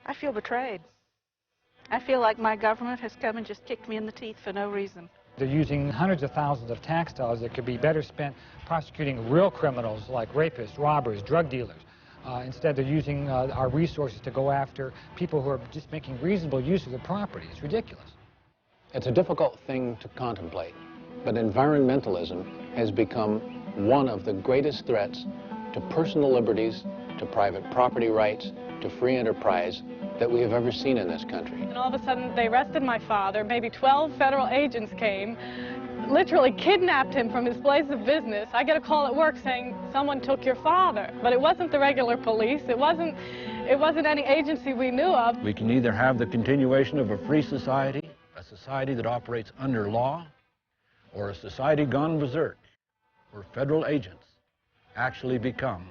I feel betrayed. I feel like my government has come and just kicked me in the teeth for no reason. They're using hundreds of thousands of tax dollars that could be better spent prosecuting real criminals like rapists, robbers, drug dealers. Instead, they're using our resources to go after people who are just making reasonable use of the property. It's ridiculous. It's a difficult thing to contemplate, but environmentalism has become one of the greatest threats to personal liberties, to private property rights, to free enterprise that we have ever seen in this country. And all of a sudden, they arrested my father. Maybe 12 federal agents came, literally kidnapped him from his place of business. I get a call at work saying, someone took your father. But it wasn't the regular police. It wasn't any agency we knew of. We can either have the continuation of a free society, a society that operates under law, or a society gone berserk, where federal agents actually become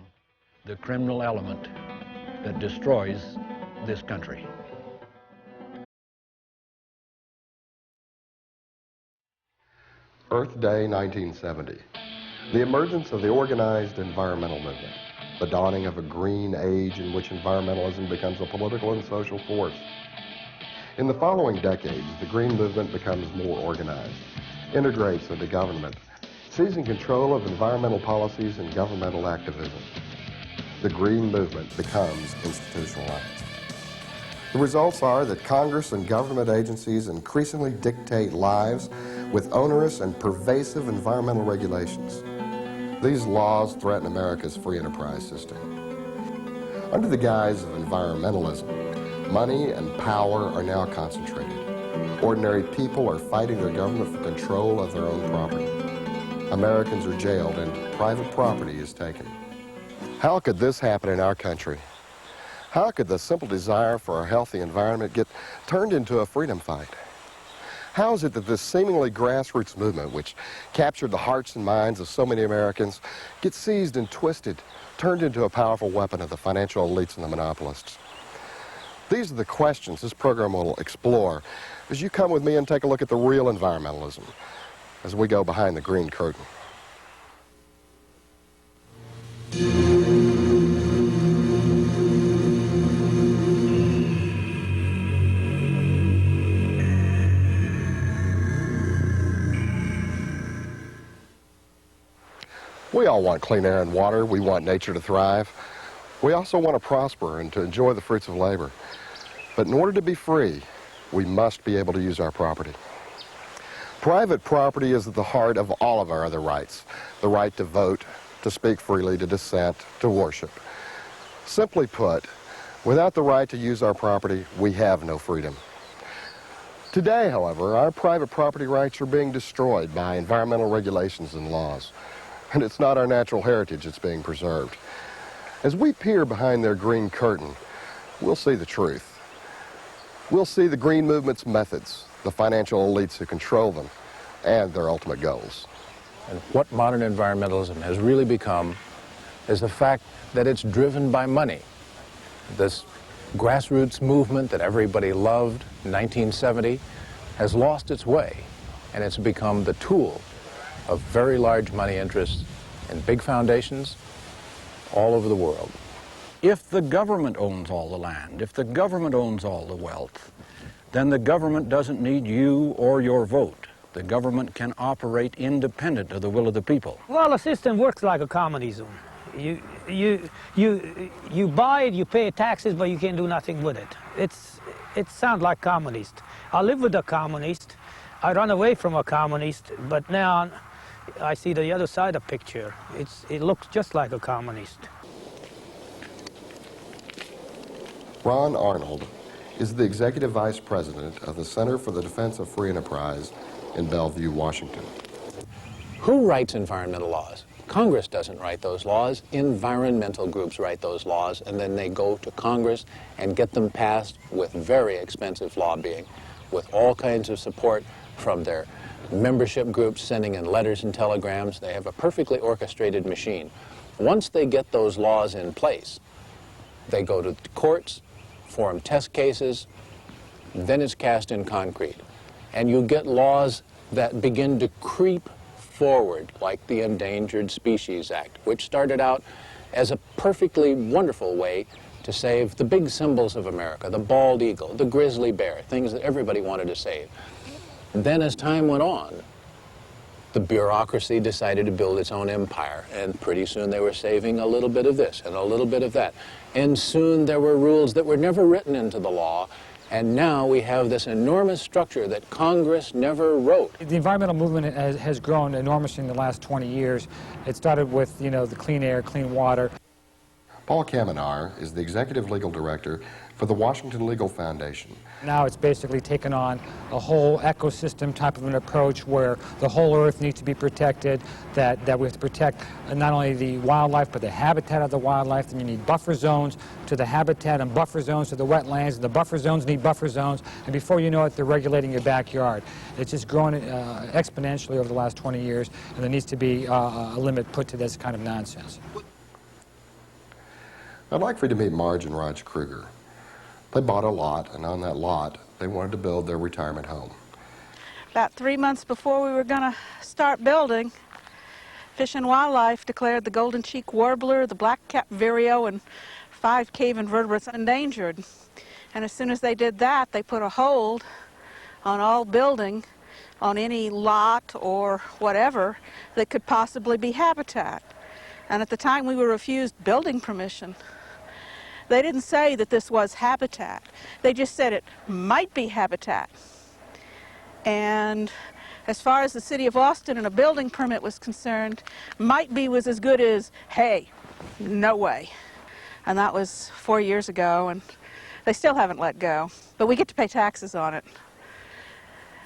the criminal element that destroys this country. Earth Day 1970. The emergence of the organized environmental movement. The dawning of a green age in which environmentalism becomes a political and social force. In the following decades, the green movement becomes more organized, integrates into government, seizing control of environmental policies and governmental activism. The green movement becomes institutionalized. The results are that Congress and government agencies increasingly dictate lives with onerous and pervasive environmental regulations. These laws threaten America's free enterprise system. Under the guise of environmentalism, money and power are now concentrated. Ordinary people are fighting their government for control of their own property. Americans are jailed and private property is taken. How could this happen in our country? How could the simple desire for a healthy environment get turned into a freedom fight? How is it that this seemingly grassroots movement, which captured the hearts and minds of so many Americans, gets seized and twisted, turned into a powerful weapon of the financial elites and the monopolists? These are the questions this program will explore as you come with me and take a look at the real environmentalism as we go behind the green curtain. We all want clean air and water. We want nature to thrive. We also want to prosper and to enjoy the fruits of labor. But in order to be free, we must be able to use our property. Private property is at the heart of all of our other rights. The right to vote, to speak freely, to dissent, to worship. Simply put, without the right to use our property, we have no freedom. Today, however, our private property rights are being destroyed by environmental regulations and laws. And it's not our natural heritage that's being preserved. As we peer behind their green curtain, we'll see the truth. We'll see the green movement's methods, the financial elites who control them, and their ultimate goals. And what modern environmentalism has really become is the fact that it's driven by money. This grassroots movement that everybody loved in 1970 has lost its way, and it's become the tool of very large money interests and big foundations all over the world. If the government owns all the land, if the government owns all the wealth, then the government doesn't need you or your vote. The government can operate independent of the will of the people. Well, the system works like a communism. You buy it, you pay taxes, but you can't do nothing with it. It sounds like communist. I live with a communist. I run away from a communist, but now I see the other side of the picture. It looks just like a communist. Ron Arnold is the Executive Vice President of the Center for the Defense of Free Enterprise in Bellevue, Washington. Who writes environmental laws? Congress doesn't write those laws. Environmental groups write those laws, and then they go to Congress and get them passed with very expensive lobbying, with all kinds of support from their membership groups sending in letters and telegrams. They have a perfectly orchestrated machine. Once they get those laws in place, they go to the courts, form test cases, then it's cast in concrete. And you get laws that begin to creep forward, like the Endangered Species Act, which started out as a perfectly wonderful way to save the big symbols of America, the bald eagle, the grizzly bear, things that everybody wanted to save. And then as time went on, the bureaucracy decided to build its own empire, and pretty soon they were saving a little bit of this and a little bit of that. And soon there were rules that were never written into the law, and now we have this enormous structure that Congress never wrote. The environmental movement has grown enormously in the last 20 years. It started with, you know, the clean air, clean water. Paul Kamenar is the Executive Legal Director for the Washington Legal Foundation. Now it's basically taken on a whole ecosystem type of an approach where the whole earth needs to be protected, that we have to protect not only the wildlife but the habitat of the wildlife. Then you need buffer zones to the habitat and buffer zones to the wetlands, and the buffer zones need buffer zones, and before you know it, they're regulating your backyard. It's just grown exponentially over the last 20 years, and there needs to be a limit put to this kind of nonsense. I'd like for you to meet Marge and Raj Kruger. They bought a lot, and on that lot, they wanted to build their retirement home. About 3 months before we were going to start building, Fish and Wildlife declared the golden cheek warbler, the black-capped vireo, and 5 cave invertebrates endangered. And as soon as they did that, they put a hold on all building on any lot or whatever that could possibly be habitat. And at the time, we were refused building permission. They didn't say that this was habitat. They just said it might be habitat. And as far as the city of Austin and a building permit was concerned, might be was as good as, hey, no way. And that was 4 years ago, and they still haven't let go. But we get to pay taxes on it.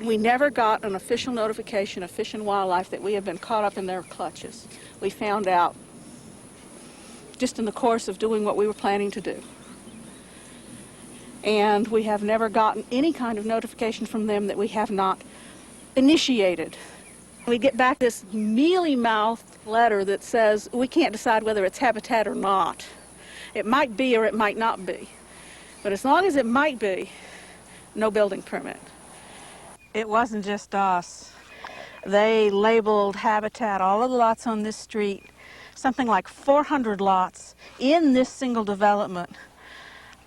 We never got an official notification of Fish and Wildlife that we have been caught up in their clutches. We found out just in the course of doing what we were planning to do. And we have never gotten any kind of notification from them that we have not initiated. We get back this mealy-mouthed letter that says we can't decide whether it's habitat or not. It might be or it might not be. But as long as it might be, no building permit. It wasn't just us. They labeled habitat all of the lots on this street, something like 400 lots in this single development,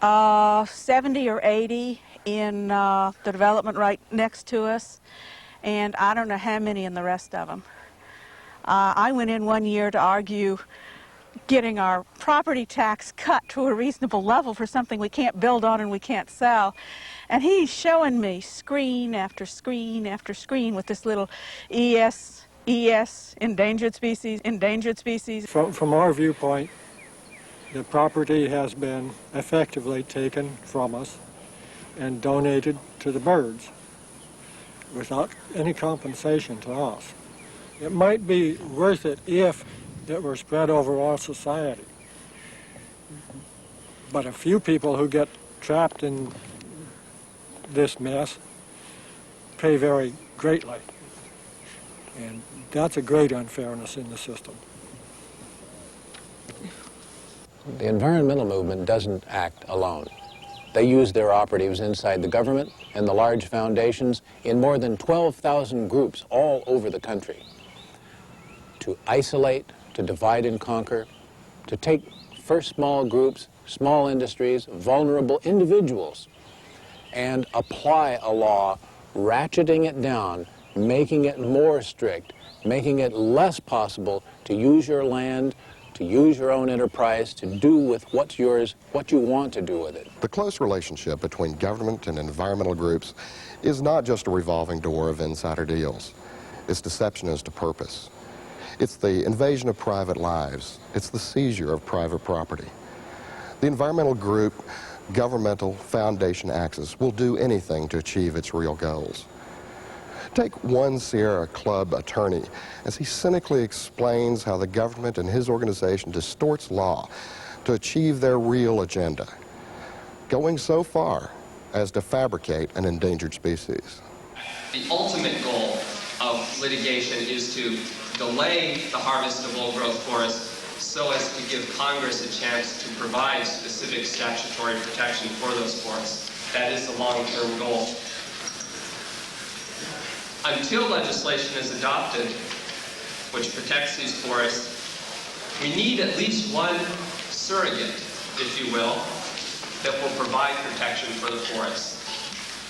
70 or 80 in the development right next to us, and I don't know how many in the rest of them. I went in one year to argue getting our property tax cut to a reasonable level for something we can't build on and we can't sell, and he's showing me screen after screen after screen with this little ES, endangered species, endangered species. From our viewpoint, the property has been effectively taken from us and donated to the birds without any compensation to us. It might be worth it if it were spread over all society. But a few people who get trapped in this mess pay very greatly. And that's a great unfairness in the system. The environmental movement doesn't act alone. They use their operatives inside the government and the large foundations in more than 12,000 groups all over the country to isolate, to divide and conquer, to take first small groups, small industries, vulnerable individuals, and apply a law, ratcheting it down, making it more strict, making it less possible to use your land, to use your own enterprise, to do with what's yours, what you want to do with it. The close relationship between government and environmental groups is not just a revolving door of insider deals. Its deception is to purpose. It's the invasion of private lives. It's the seizure of private property. The environmental group governmental foundation axis will do anything to achieve its real goals. Take one Sierra Club attorney as he cynically explains how the government and his organization distorts law to achieve their real agenda, going so far as to fabricate an endangered species. The ultimate goal of litigation is to delay the harvest of old-growth forests so as to give Congress a chance to provide specific statutory protection for those forests. That is the long-term goal. Until legislation is adopted which protects these forests, we need at least one surrogate, if you will, that will provide protection for the forests.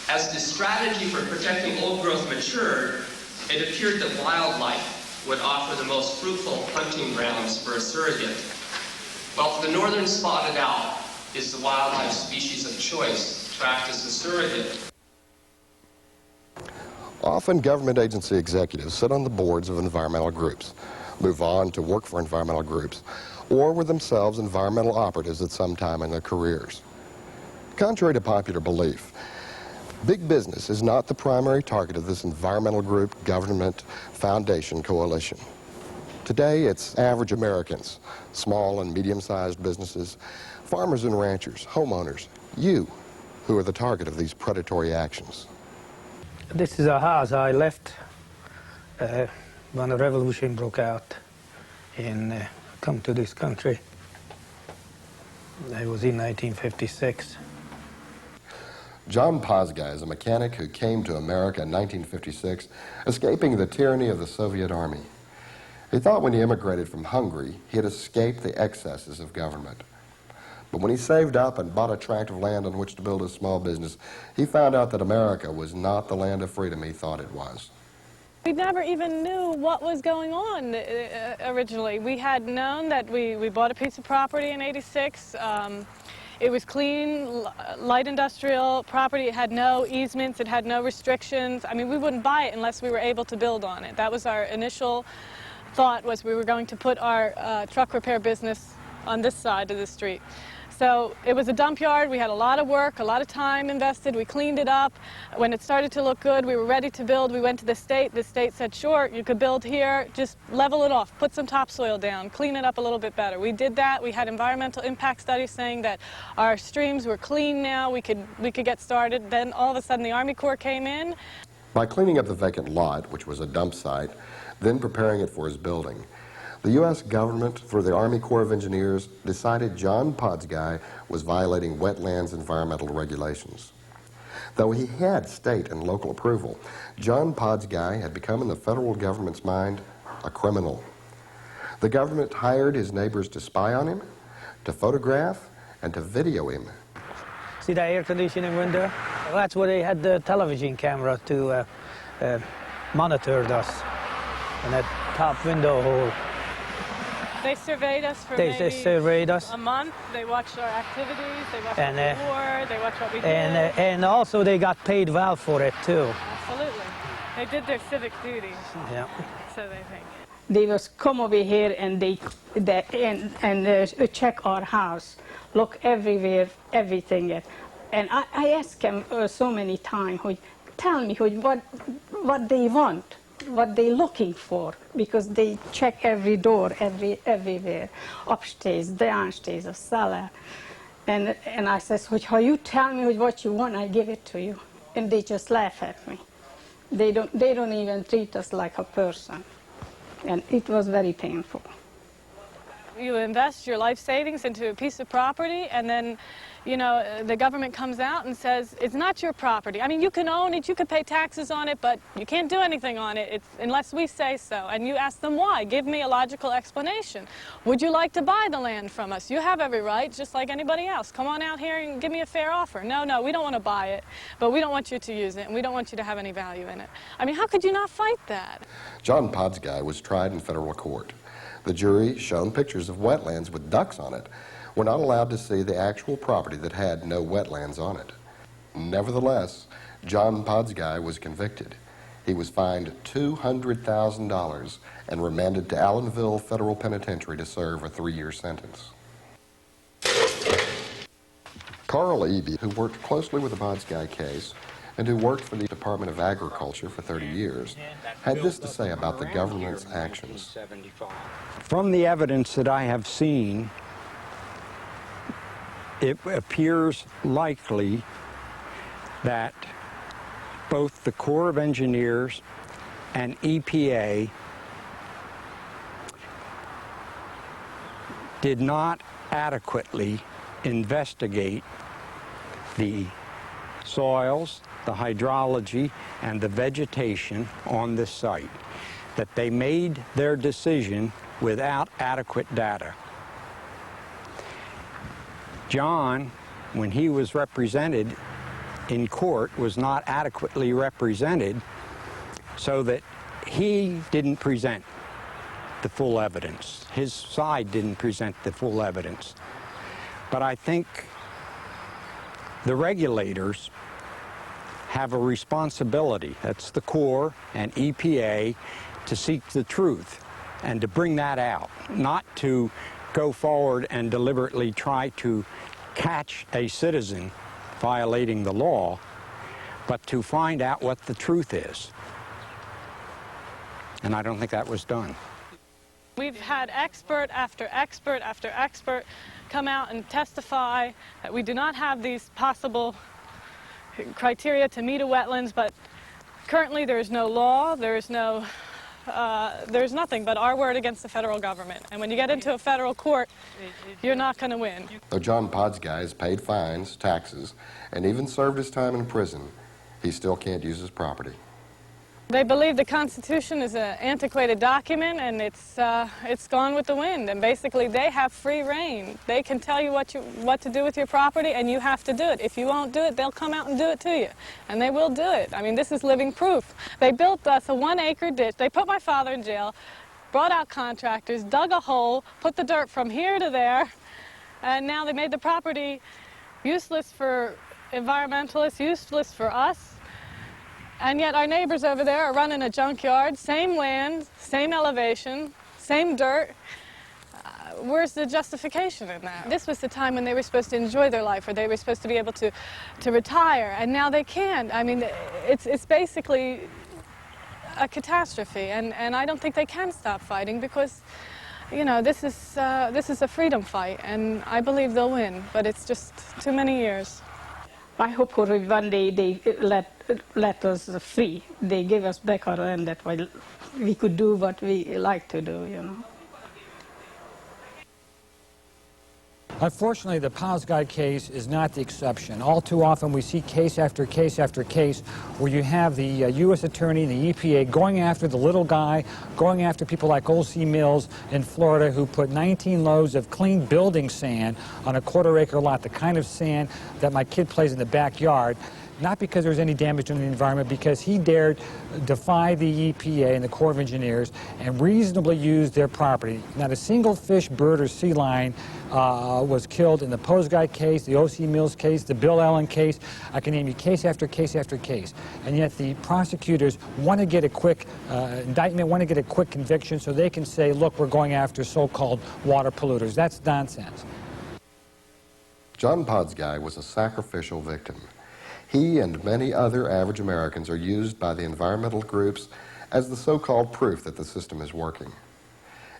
As the strategy for protecting old growth matured, it appeared that wildlife would offer the most fruitful hunting grounds for a surrogate. Well, the northern spotted owl is the wildlife species of choice to act as a surrogate. Often government agency executives sit on the boards of environmental groups, move on to work for environmental groups, or were themselves environmental operatives at some time in their careers. Contrary to popular belief, big business is not the primary target of this environmental group, government, foundation, coalition. Today, it's average Americans, small and medium-sized businesses, farmers and ranchers, homeowners, you, who are the target of these predatory actions. This is a house I left when the revolution broke out and come to this country. It was in 1956. John Pozgai is a mechanic who came to America in 1956, escaping the tyranny of the Soviet Army. He thought when he immigrated from Hungary, he had escaped the excesses of government. But when he saved up and bought a tract of land on which to build a small business, he found out that America was not the land of freedom he thought it was. We never even knew what was going on originally. We had known that we bought a piece of property in '86. It was clean, light industrial property. It had no easements. It had no restrictions. I mean, we wouldn't buy it unless we were able to build on it. That was our initial thought, was we were going to put our truck repair business on this side of the street. So it was a dump yard. We had a lot of work, a lot of time invested. We cleaned it up. When it started to look good, we were ready to build. We went to the state. The state said, sure, you could build here. Just level it off, put some topsoil down, clean it up a little bit better. We did that. We had environmental impact studies saying that our streams were clean now. We could get started. Then all of a sudden the Army Corps came in. By cleaning up the vacant lot, which was a dump site, then preparing it for his building, the U.S. government, through the Army Corps of Engineers, decided John Pozgai was violating wetlands environmental regulations. Though he had state and local approval, John Pozgai had become in the federal government's mind a criminal. The government hired his neighbors to spy on him, to photograph, and to video him. See the air conditioning window? That's where they had the television camera to monitor us in that top window hole. They surveyed us for They surveyed us. a month. They watched our activities. They watched what we wore. They watched what we did. And also they got paid well for it too. Absolutely. They did their civic duty. Yeah. So they think. They was come over here and they check our house, look everywhere, everything. And I asked them so many times, tell me what they want, what they looking for, because they check every door, everywhere, upstairs, downstairs, a cellar. And I said, how you tell me what you want, I give it to you. And they just laugh at me. They don't even treat us like a person. And it was very painful. You invest your life savings into a piece of property, and then, you know, the government comes out and says, it's not your property. I mean, you can own it, you can pay taxes on it, but you can't do anything on it unless we say so. And you ask them why. Give me a logical explanation. Would you like to buy the land from us? You have every right, just like anybody else. Come on out here and give me a fair offer. No, we don't want to buy it, but we don't want you to use it, and we don't want you to have any value in it. I mean, how could you not fight that? John Pozgai was tried in federal court. The jury, shown pictures of wetlands with ducks on it, were not allowed to see the actual property that had no wetlands on it. Nevertheless, John Pozgai was convicted. He was fined $200,000 and remanded to Allenville Federal Penitentiary to serve a 3-year sentence. Carl Eby, who worked closely with the Pozgai case and who worked for the Department of Agriculture for 30 years, had this to say about the government's actions. From the evidence that I have seen, it appears likely that both the Corps of Engineers and EPA did not adequately investigate the soils, the hydrology, and the vegetation on this site, that they made their decision without adequate data. John when he was represented in court, was not adequately represented, so that he didn't present the full evidence. His side didn't present the full evidence. But I think the regulators have a responsibility, that's the Corps and EPA, to seek the truth and to bring that out, not to go forward and deliberately try to catch a citizen violating the law, but to find out what the truth is. And I don't think that was done. We've had expert after expert after expert come out and testify that we do not have these possible criteria to meet a wetlands, but currently there is no law, there's nothing but our word against the federal government. And when you get into a federal court, you're not going to win. Though John Podsguy has paid fines, taxes, and even served his time in prison, he still can't use his property. They believe the Constitution is an antiquated document and it's gone with the wind. And basically they have free reign. They can tell you what to do with your property, and you have to do it. If you won't do it, they'll come out and do it to you. And they will do it. I mean, this is living proof. They built us a 1-acre ditch. They put my father in jail, brought out contractors, dug a hole, put the dirt from here to there, and now they made the property useless for environmentalists, useless for us. And yet our neighbors over there are running a junkyard, same land, same elevation, same dirt. Where's the justification in that? This was the time when they were supposed to enjoy their life, or they were supposed to be able to retire, and now they can't. I mean, it's basically a catastrophe, and I don't think they can stop fighting because, you know, this is a freedom fight, and I believe they'll win, but it's just too many years. I hope one day they let us free. They give us back our land, that way we could do what we like to do, you know. Unfortunately, the Podsguy case is not the exception. All too often we see case after case after case where you have the U.S. Attorney and the EPA going after the little guy, going after people like Old C. Mills in Florida, who put 19 loads of clean building sand on a quarter-acre lot, the kind of sand that my kid plays in the backyard. Not because there was any damage to the environment, because he dared defy the EPA and the Corps of Engineers and reasonably use their property. Not a single fish, bird, or sea lion was killed in the Podsguy case, the O.C. Mills case, the Bill Allen case. I can name you case after case after case. And yet the prosecutors want to get a quick indictment, want to get a quick conviction so they can say, look, we're going after so-called water polluters. That's nonsense. John Podsguy was a sacrificial victim. He and many other average Americans are used by the environmental groups as the so-called proof that the system is working.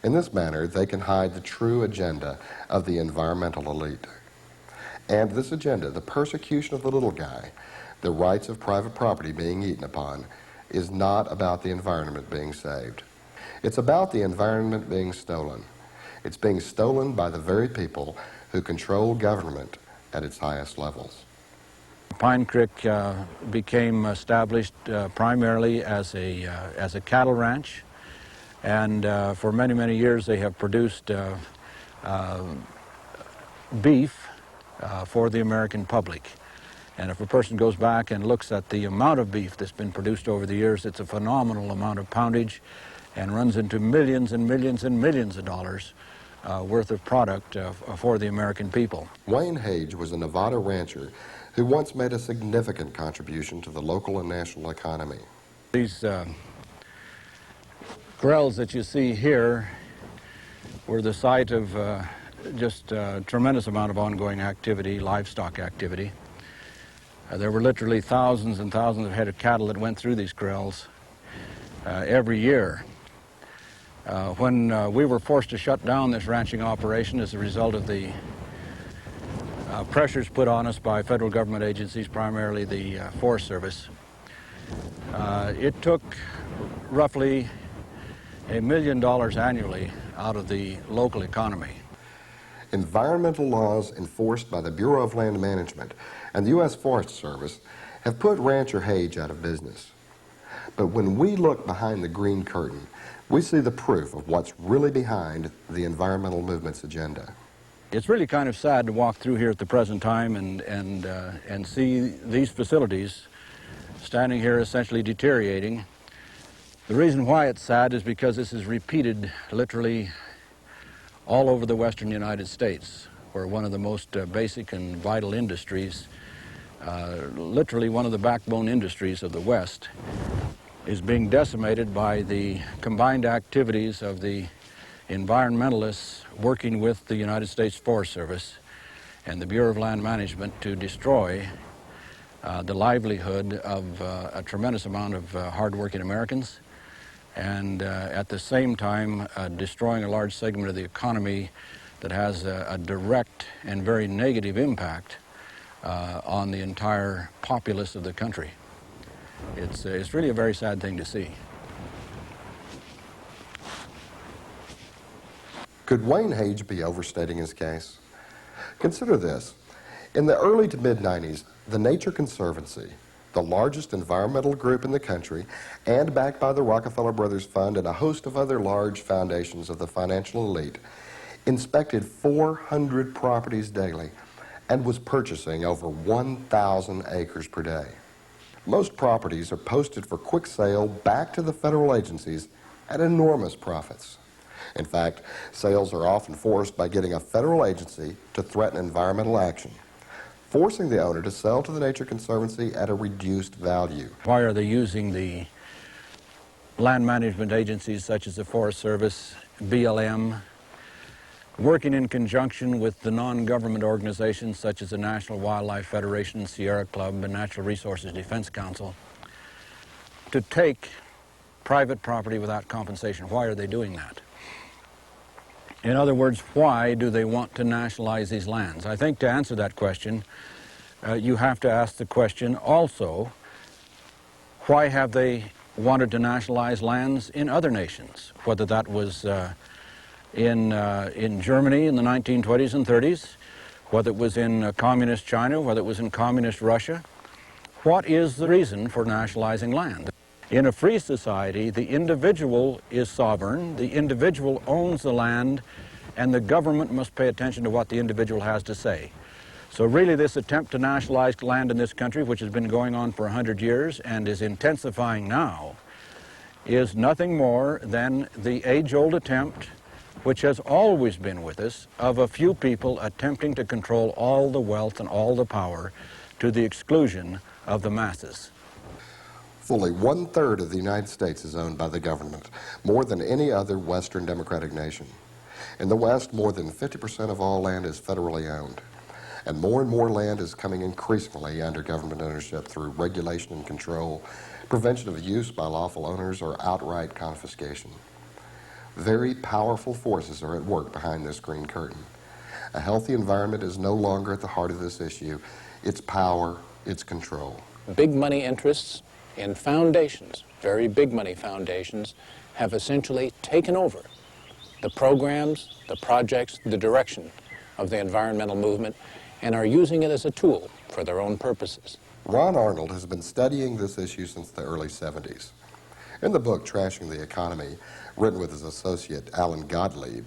In this manner, they can hide the true agenda of the environmental elite. And this agenda, the persecution of the little guy, the rights of private property being eaten upon, is not about the environment being saved. It's about the environment being stolen. It's being stolen by the very people who control government at its highest levels. Pine Creek became established primarily as a cattle ranch, and for many, many years they have produced beef for the American public. And if a person goes back and looks at the amount of beef that's been produced over the years, it's a phenomenal amount of poundage and runs into millions and millions and millions of dollars worth of product for the American people. Wayne Hage was a Nevada rancher who once made a significant contribution to the local and national economy. These corrals that you see here were the site of just a tremendous amount of ongoing activity, livestock activity. There were literally thousands and thousands of head of cattle that went through these corrals every year. When we were forced to shut down this ranching operation as a result of the pressures put on us by federal government agencies, primarily the Forest Service, it took roughly $1 million annually out of the local economy. Environmental laws enforced by the Bureau of Land Management and the U.S. Forest Service have put rancher Hage out of business. But when we look behind the green curtain, we see the proof of what's really behind the environmental movement's agenda. It's really kind of sad to walk through here at the present time and see these facilities standing here essentially deteriorating. The reason why it's sad is because this is repeated literally all over the western United States, where one of the most basic and vital industries, literally one of the backbone industries of the West, is being decimated by the combined activities of the environmentalists working with the United States Forest Service and the Bureau of Land Management to destroy the livelihood of a tremendous amount of hard-working Americans, and at the same time destroying a large segment of the economy that has a direct and very negative impact on the entire populace of the country. It's really a very sad thing to see. Could Wayne Hage be overstating his case? Consider this. In the early to mid-90s, the Nature Conservancy, the largest environmental group in the country, and backed by the Rockefeller Brothers Fund and a host of other large foundations of the financial elite, inspected 400 properties daily and was purchasing over 1,000 acres per day. Most properties are posted for quick sale back to the federal agencies at enormous profits. In fact, sales are often forced by getting a federal agency to threaten environmental action, forcing the owner to sell to the Nature Conservancy at a reduced value. Why are they using the land management agencies such as the Forest Service, BLM, working in conjunction with the non-government organizations such as the National Wildlife Federation, Sierra Club, and Natural Resources Defense Council, to take private property without compensation? Why are they doing that? In other words, why do they want to nationalize these lands? I think to answer that question, you have to ask the question also, why have they wanted to nationalize lands in other nations? Whether that was in Germany in the 1920s and 30s, whether it was in communist China, whether it was in communist Russia. What is the reason for nationalizing land? In a free society, the individual is sovereign, the individual owns the land, and the government must pay attention to what the individual has to say. So really this attempt to nationalize land in this country, which has been going on for 100 years and is intensifying now, is nothing more than the age-old attempt, which has always been with us, of a few people attempting to control all the wealth and all the power to the exclusion of the masses. Fully 1/3 of the United States is owned by the government, more than any other Western democratic nation. In the West, more than 50% of all land is federally owned, and more land is coming increasingly under government ownership through regulation and control, prevention of use by lawful owners, or outright confiscation. Very powerful forces are at work behind this green curtain. A healthy environment is no longer at the heart of this issue. It's power, it's control. Big money interests in foundations, very big money foundations, have essentially taken over the programs, the projects, the direction of the environmental movement, and are using it as a tool for their own purposes. Ron Arnold has been studying this issue since the early 70s. In the book, Trashing the Economy, written with his associate Alan Gottlieb,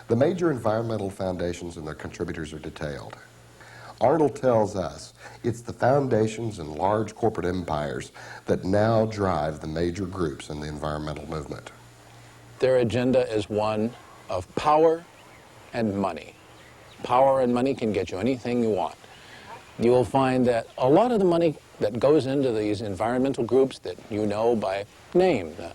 the major environmental foundations and their contributors are detailed. Arnold tells us it's the foundations and large corporate empires that now drive the major groups in the environmental movement. Their agenda is one of power and money. Power and money can get you anything you want. You will find that a lot of the money that goes into these environmental groups that you know by name, the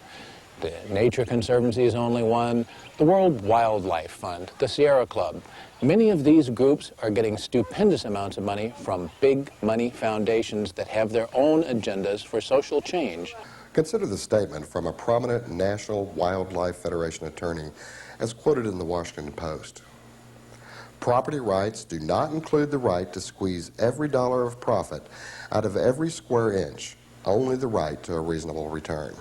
Nature Conservancy is only one, the World Wildlife Fund, the Sierra Club. Many of these groups are getting stupendous amounts of money from big money foundations that have their own agendas for social change. Consider the statement from a prominent National Wildlife Federation attorney as quoted in the Washington Post. Property rights do not include the right to squeeze every dollar of profit out of every square inch, only the right to a reasonable return.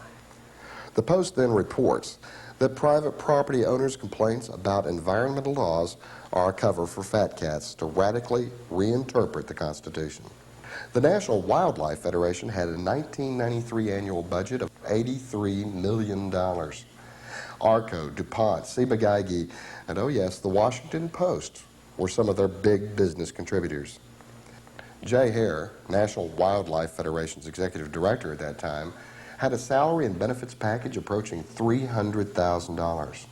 The Post then reports that private property owners' complaints about environmental laws are a cover for fat cats to radically reinterpret the Constitution. The National Wildlife Federation had a 1993 annual budget of $83 million. Arco, DuPont, Ciba-Geigy, and oh yes, the Washington Post were some of their big business contributors. Jay Hare, National Wildlife Federation's executive director at that time, had a salary and benefits package approaching $300,000.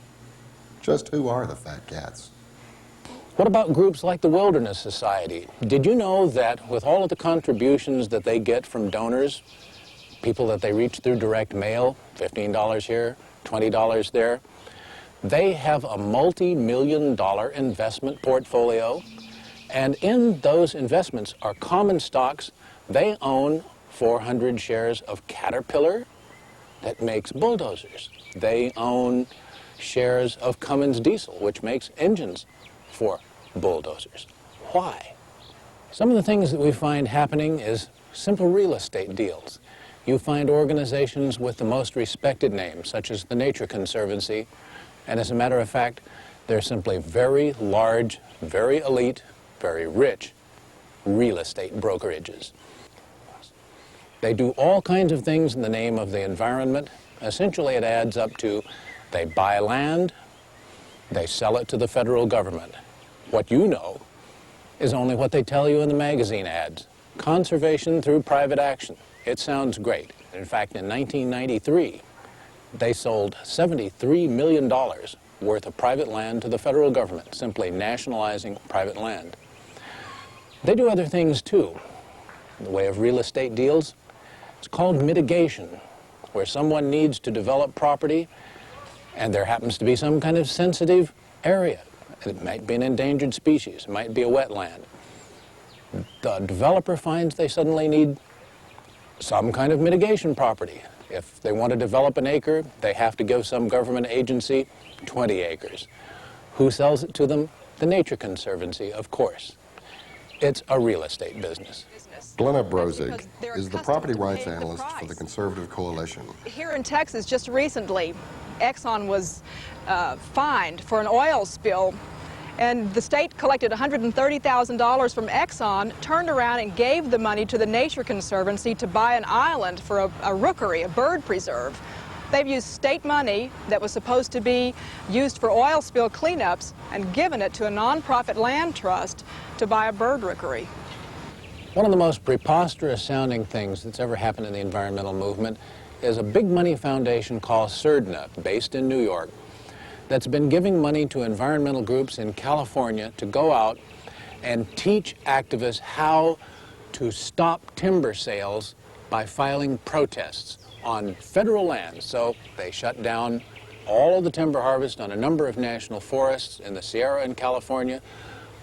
Just who are the fat cats? What about groups like the Wilderness Society? Did you know that with all of the contributions that they get from donors, people that they reach through direct mail, $15 here, $20 there, they have a multi-million-dollar investment portfolio, and in those investments are common stocks. They own 400 shares of Caterpillar that makes bulldozers. They own shares of Cummins Diesel, which makes engines for bulldozers. Why? Some of the things that we find happening is simple real estate deals. You find organizations with the most respected names, such as the Nature Conservancy, and as a matter of fact, they're simply very large, very elite, very rich real estate brokerages. They do all kinds of things in the name of the environment. Essentially, it adds up to they buy land, they sell it to the federal government. What you know is only what they tell you in the magazine ads. Conservation through private action. It sounds great. In fact, in 1993, they sold $73 million worth of private land to the federal government, simply nationalizing private land. They do other things too, in the way of real estate deals. It's called mitigation, where someone needs to develop property and there happens to be some kind of sensitive area. It might be an endangered species, it might be a wetland. The developer finds they suddenly need some kind of mitigation property. If they want to develop an acre, they have to give some government agency 20 acres. Who sells it to them? The Nature Conservancy, of course. It's a real estate business. Glenna Brozig is the property rights analyst for the Conservative Coalition. Here in Texas, just recently, Exxon was fined for an oil spill, and the state collected $130,000 from Exxon, turned around and gave the money to the Nature Conservancy to buy an island for a rookery, a bird preserve. They've used state money that was supposed to be used for oil spill cleanups and given it to a nonprofit land trust to buy a bird rookery. One of the most preposterous sounding things that's ever happened in the environmental movement is a big money foundation called CERDNA, based in New York, that's been giving money to environmental groups in California to go out and teach activists how to stop timber sales by filing protests on federal land. So they shut down all of the timber harvest on a number of national forests in the Sierra in California,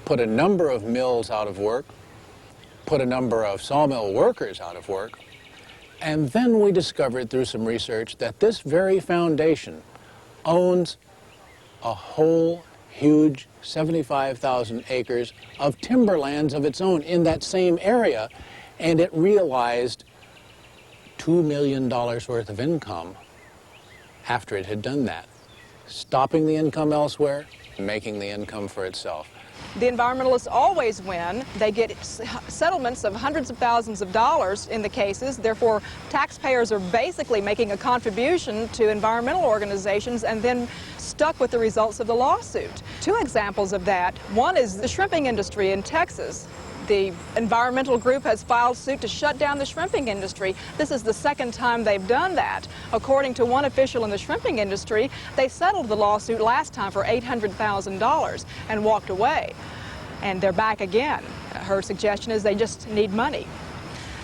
put a number of mills out of work, put a number of sawmill workers out of work, and then we discovered through some research that this very foundation owns a whole huge 75,000 acres of timberlands of its own in that same area, and it realized $2 million worth of income after it had done that, stopping the income elsewhere, making the income for itself. The environmentalists always win. They get settlements of hundreds of thousands of dollars in the cases. Therefore, taxpayers are basically making a contribution to environmental organizations and then stuck with the results of the lawsuit. Two examples of that. One is the shrimping industry in Texas. The environmental group has filed suit to shut down the shrimping industry. This is the second time they've done that. According to one official in the shrimping industry, they settled the lawsuit last time for $800,000 and walked away. And they're back again. Her suggestion is they just need money.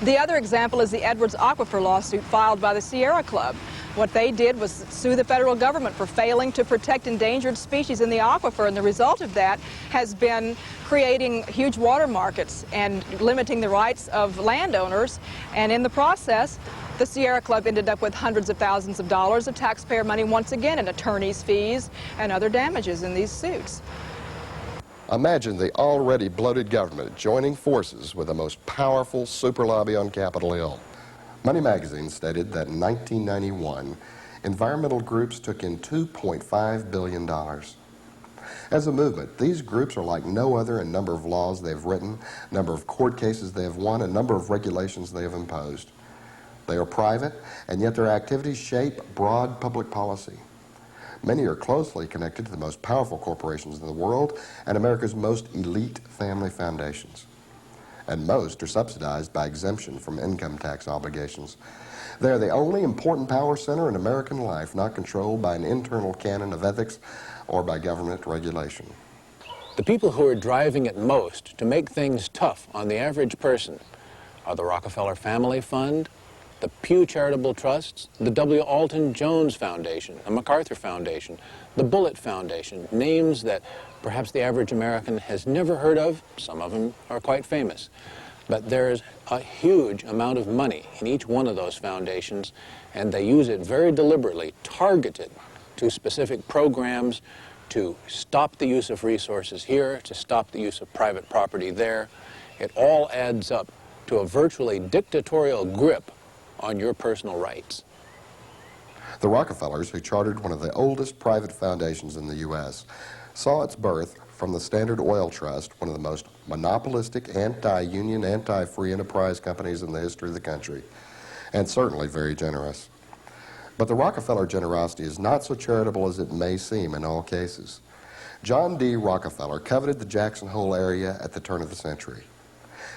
The other example is the Edwards Aquifer lawsuit filed by the Sierra Club. What they did was sue the federal government for failing to protect endangered species in the aquifer, and the result of that has been creating huge water markets and limiting the rights of landowners, and in the process, the Sierra Club ended up with hundreds of thousands of dollars of taxpayer money once again in attorneys' fees and other damages in these suits. Imagine the already bloated government joining forces with the most powerful super lobby on Capitol Hill. Money magazine stated that in 1991, environmental groups took in $2.5 billion. As a movement, these groups are like no other in number of laws they've written, number of court cases they have won, and number of regulations they have imposed. They are private, and yet their activities shape broad public policy. Many are closely connected to the most powerful corporations in the world and America's most elite family foundations. And most are subsidized by exemption from income tax obligations. They are the only important power center in American life not controlled by an internal canon of ethics or by government regulation. The people who are driving it most to make things tough on the average person are the Rockefeller Family Fund, the Pew Charitable Trusts, the W. Alton Jones Foundation, the MacArthur Foundation, the Bullitt Foundation, names that perhaps the average American has never heard of. Some of them are quite famous. But there's a huge amount of money in each one of those foundations, and they use it very deliberately, targeted to specific programs to stop the use of resources here, to stop the use of private property there. It all adds up to a virtually dictatorial grip on your personal rights. The Rockefellers, who chartered one of the oldest private foundations in the U.S., saw its birth from the Standard Oil Trust, one of the most monopolistic, anti-union, anti-free enterprise companies in the history of the country, and certainly very generous. But the Rockefeller generosity is not so charitable as it may seem in all cases. John D. Rockefeller coveted the Jackson Hole area at the turn of the century.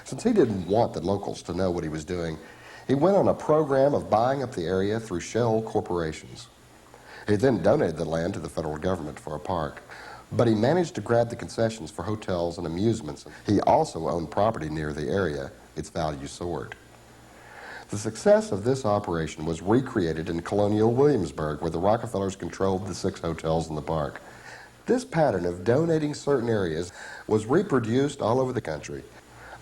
Since he didn't want the locals to know what he was doing, he went on a program of buying up the area through shell corporations. He then donated the land to the federal government for a park. But he managed to grab the concessions for hotels and amusements. He also owned property near the area. Its value soared. The success of this operation was recreated in colonial Williamsburg, where the Rockefellers controlled the 6 hotels in the park. This pattern of donating certain areas was reproduced all over the country.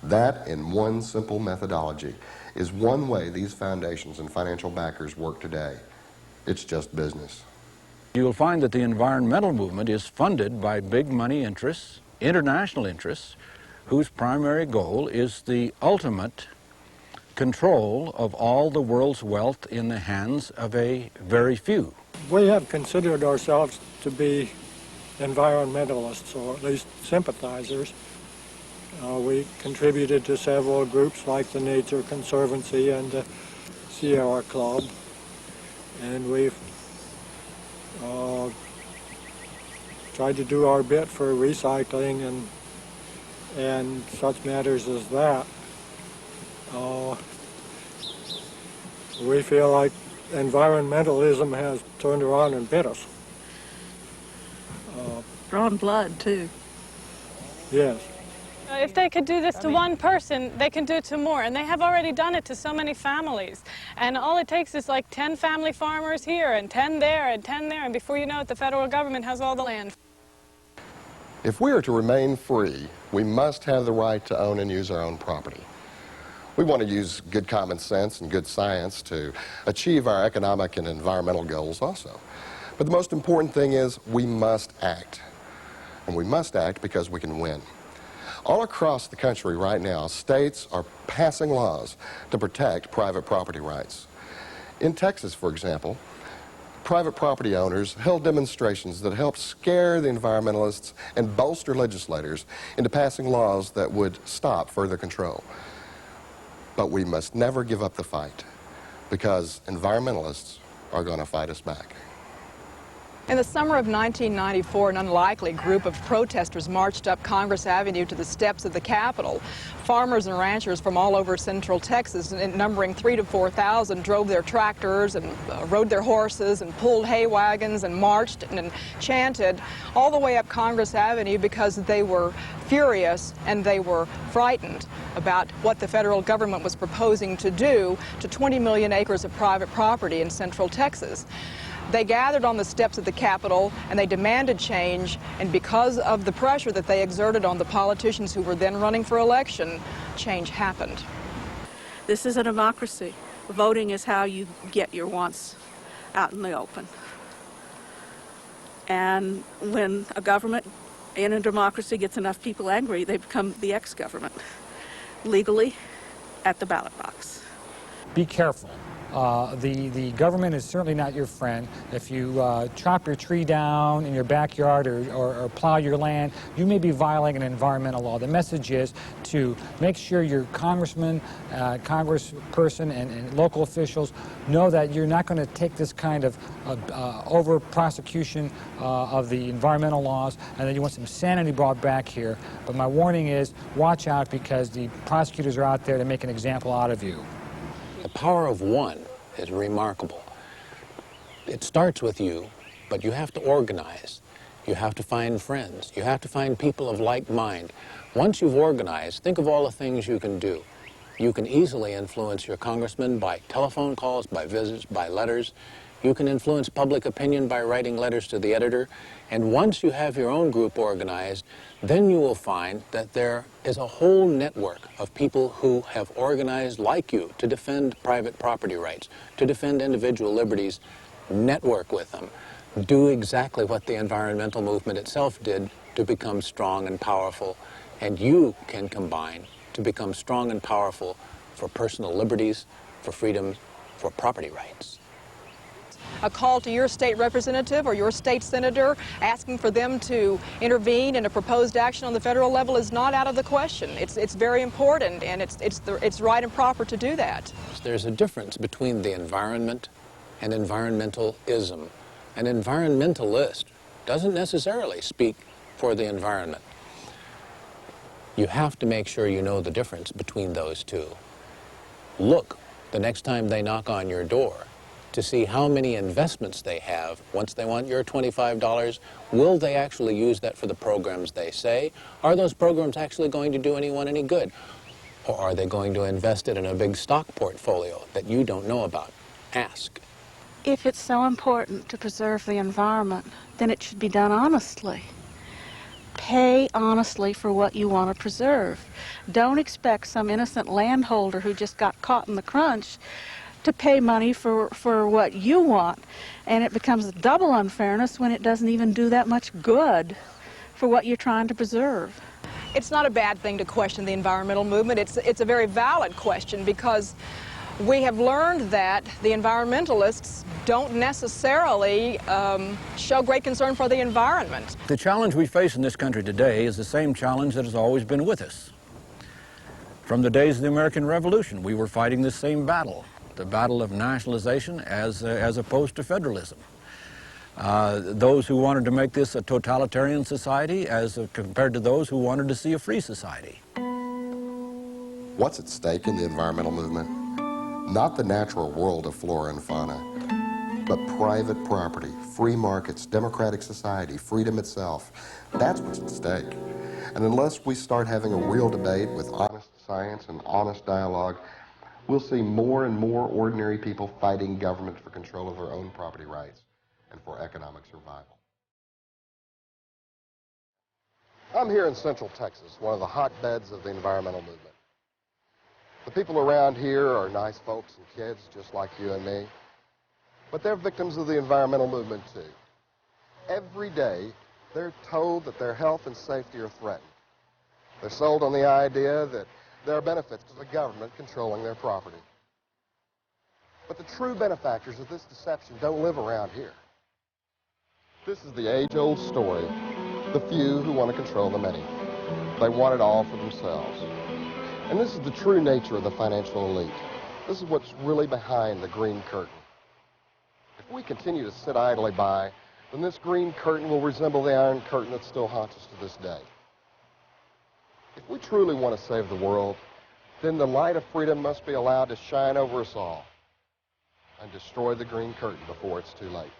That, in one simple methodology, is one way these foundations and financial backers work today. It's just business. You will find that the environmental movement is funded by big money interests, international interests, whose primary goal is the ultimate control of all the world's wealth in the hands of a very few. We have considered ourselves to be environmentalists, or at least sympathizers. We contributed to several groups like the Nature Conservancy and the Sierra Club, and we've tried to do our bit for recycling and such matters as that. We feel like environmentalism has turned around and bit us. Drawn blood, too. Yes. If they could do this to one person, they can do it to more. And they have already done it to so many families. And all it takes is like 10 family farmers here and 10 there and 10 there. And before you know it, the federal government has all the land. If we are to remain free, we must have the right to own and use our own property. We want to use good common sense and good science to achieve our economic and environmental goals also. But the most important thing is we must act. And we must act because we can win. All across the country right now, states are passing laws to protect private property rights. In Texas, for example, private property owners held demonstrations that helped scare the environmentalists and bolster legislators into passing laws that would stop further control. But we must never give up the fight, because environmentalists are going to fight us back. In the summer of 1994, an unlikely group of protesters marched up Congress Avenue to the steps of the Capitol. Farmers and ranchers from all over central Texas, numbering 3,000 to 4,000, drove their tractors and rode their horses and pulled hay wagons and marched and chanted all the way up Congress Avenue because they were furious and they were frightened about what the federal government was proposing to do to 20 million acres of private property in central Texas. They gathered on the steps of the Capitol and they demanded change, and because of the pressure that they exerted on the politicians who were then running for election, change happened. This is a democracy. Voting is how you get your wants out in the open. And when a government in a democracy gets enough people angry, they become the ex-government, legally at the ballot box. Be careful The government is certainly not your friend. If you chop your tree down in your backyard or plow your land, you may be violating an environmental law. The message is to make sure your congressman, congressperson, and local officials know that you're not going to take this kind of over-prosecution of the environmental laws, and that you want some sanity brought back here. But my warning is, watch out, because the prosecutors are out there to make an example out of you. The power of one is remarkable. It starts with you, but you have to organize. You have to find friends. You have to find people of like mind. Once you've organized, think of all the things you can do. You can easily influence your congressman by telephone calls, by visits, by letters. You can influence public opinion by writing letters to the editor. And once you have your own group organized, then you will find that there is a whole network of people who have organized like you to defend private property rights, to defend individual liberties. Network with them. Do exactly what the environmental movement itself did to become strong and powerful. And you can combine to become strong and powerful for personal liberties, for freedom, for property rights. A call to your state representative or your state senator asking for them to intervene in a proposed action on the federal level is not out of the question. It's very important, and it's right and proper to do that. There's a difference between the environment and environmentalism. An environmentalist doesn't necessarily speak for the environment. You have to make sure you know the difference between those two. Look the next time they knock on your door to see how many investments they have. Once they want your $25, will they actually use that for the programs they say? Are those programs actually going to do anyone any good? Or are they going to invest it in a big stock portfolio that you don't know about? Ask. If it's so important to preserve the environment, then it should be done honestly. Pay honestly for what you want to preserve. Don't expect some innocent landholder who just got caught in the crunch to pay money for what you want. And it becomes a double unfairness when it doesn't even do that much good for what you're trying to preserve. It's not a bad thing to question the environmental movement. It's a very valid question, because we have learned that the environmentalists don't necessarily show great concern for the environment. The challenge we face in this country today is the same challenge that has always been with us. From the days of the American Revolution, we were fighting the same battle, the battle of nationalization as opposed to federalism. Those who wanted to make this a totalitarian society as compared to those who wanted to see a free society. What's at stake in the environmental movement? Not the natural world of flora and fauna, but private property, free markets, democratic society, freedom itself. That's what's at stake. And unless we start having a real debate with honest science and honest dialogue, we'll see more and more ordinary people fighting government for control of their own property rights and for economic survival. I'm here in Central Texas, one of the hotbeds of the environmental movement. The people around here are nice folks and kids just like you and me, but they're victims of the environmental movement too. Every day, they're told that their health and safety are threatened. They're sold on the idea that there are benefits to the government controlling their property. But the true benefactors of this deception don't live around here. This is the age-old story, the few who want to control the many. They want it all for themselves. And this is the true nature of the financial elite. This is what's really behind the green curtain. If we continue to sit idly by, then this green curtain will resemble the iron curtain that still haunts us to this day. If we truly want to save the world, then the light of freedom must be allowed to shine over us all and destroy the green curtain before it's too late.